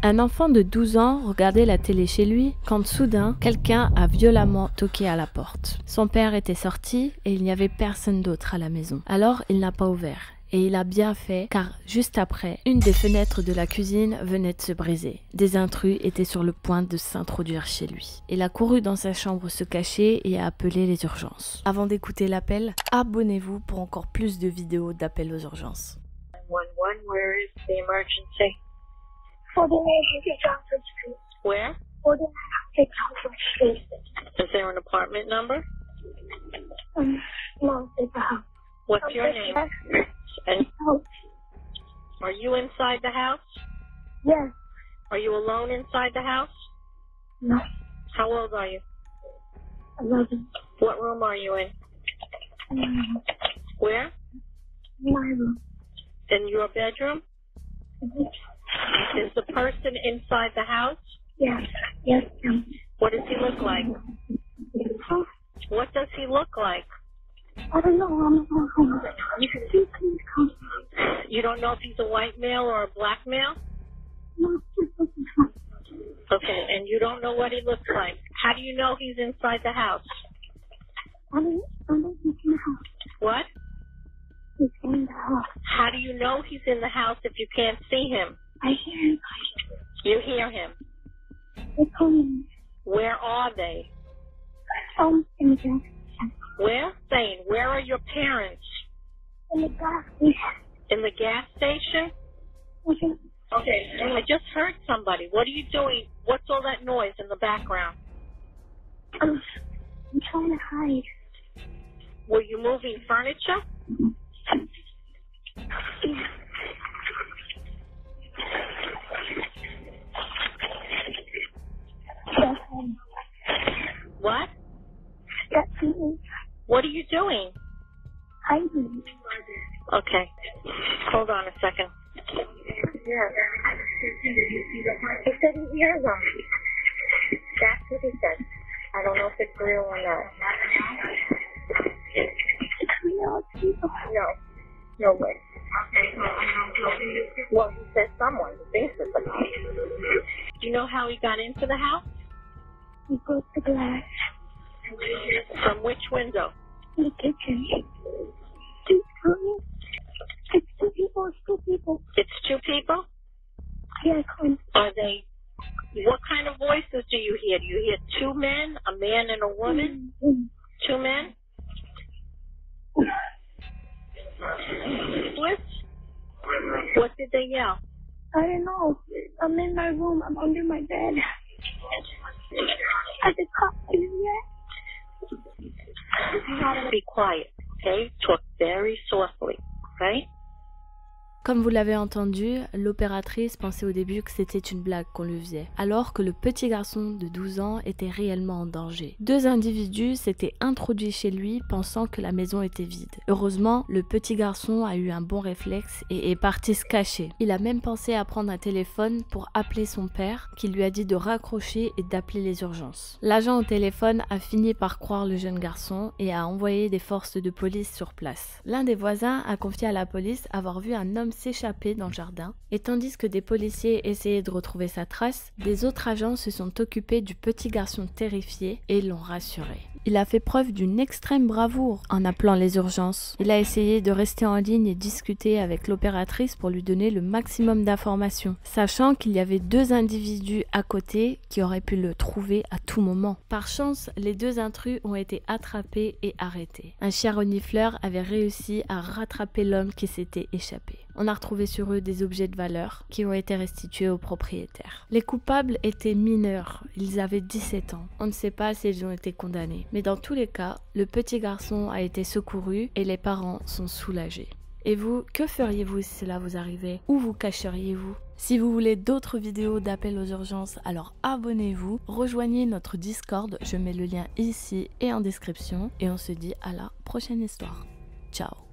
Un enfant de 12 ans regardait la télé chez lui quand soudain, quelqu'un a violemment toqué à la porte. Son père était sorti et il n'y avait personne d'autre à la maison. Alors il n'a pas ouvert. Et il a bien fait car juste après, une des fenêtres de la cuisine venait de se briser. Des intrus étaient sur le point de s'introduire chez lui. Il a couru dans sa chambre se cacher et a appelé les urgences. Avant d'écouter l'appel, abonnez-vous pour encore plus de vidéos d'appels aux urgences. 911, where is the emergency? 49 Johnson Street. Where? 49 Johnson Street. Is there an apartment number? No, it's a house. What's your name? And are you inside the house? Yes. Are you alone inside the house? No. How old are you? 11. What room are you in? Where? My room. In your bedroom? Is the person inside the house? Yes. Yes, ma'am. What does he look like? Huh? What does he look like? I don't know. I'm not home. You please come. You don't know if he's a white male or a black male? No, Okay, and you don't know what he looks like. How do you know he's inside the house? I don't know he's in the house. What? He's in the house. How do you know he's in the house if you can't see him? I hear him. You hear him. They're calling. Where are they? In the gas. Where? Saying, where are your parents? In the gas station. In the gas station? Okay. Okay, I just heard somebody. What are you doing? What's all that noise in the background? I'm trying to hide. Were you moving furniture? Yeah. What? That's me. What are you doing? Hiding. Okay. Hold on a second. Yeah. He said he hears them. That's what he said. I don't know if it's real or not. It's real. It's real. No. No way. Well, he said someone thinks it's a house. Do you know how he got into the house? He broke the glass. From which window? In the kitchen. It's two people. It's two people. It's two people? Yeah, come. Are they... What kind of voices do you hear? Do you hear two men, a man and a woman? Two men? What did they yell? I don't know. I'm in my room. I'm under my bed. I just hopped in yet. You gotta be quiet, okay? Talk very softly, okay? Comme vous l'avez entendu, l'opératrice pensait au début que c'était une blague qu'on lui faisait, alors que le petit garçon de 12 ans était réellement en danger. Deux individus s'étaient introduits chez lui pensant que la maison était vide. Heureusement, le petit garçon a eu un bon réflexe et est parti se cacher. Il a même pensé à prendre un téléphone pour appeler son père, qui lui a dit de raccrocher et d'appeler les urgences. L'agent au téléphone a fini par croire le jeune garçon et a envoyé des forces de police sur place. L'un des voisins a confié à la police avoir vu un homme s'échapper dans le jardin, et tandis que des policiers essayaient de retrouver sa trace, des autres agents se sont occupés du petit garçon terrifié et l'ont rassuré. Il a fait preuve d'une extrême bravoure en appelant les urgences. Il a essayé de rester en ligne et discuter avec l'opératrice pour lui donner le maximum d'informations, sachant qu'il y avait deux individus à côté qui auraient pu le trouver à tout moment. Par chance, les deux intrus ont été attrapés et arrêtés. Un chien renifleur avait réussi à rattraper l'homme qui s'était échappé. On a retrouvé sur eux des objets de valeur qui ont été restitués aux propriétaires. Les coupables étaient mineurs, ils avaient 17 ans. On ne sait pas s'ils ont été condamnés. Mais dans tous les cas, le petit garçon a été secouru et les parents sont soulagés. Et vous, que feriez-vous si cela vous arrivait? Où vous cacheriez-vous? Si vous voulez d'autres vidéos d'appel aux urgences, alors abonnez-vous, rejoignez notre Discord, je mets le lien ici et en description, et on se dit à la prochaine histoire. Ciao!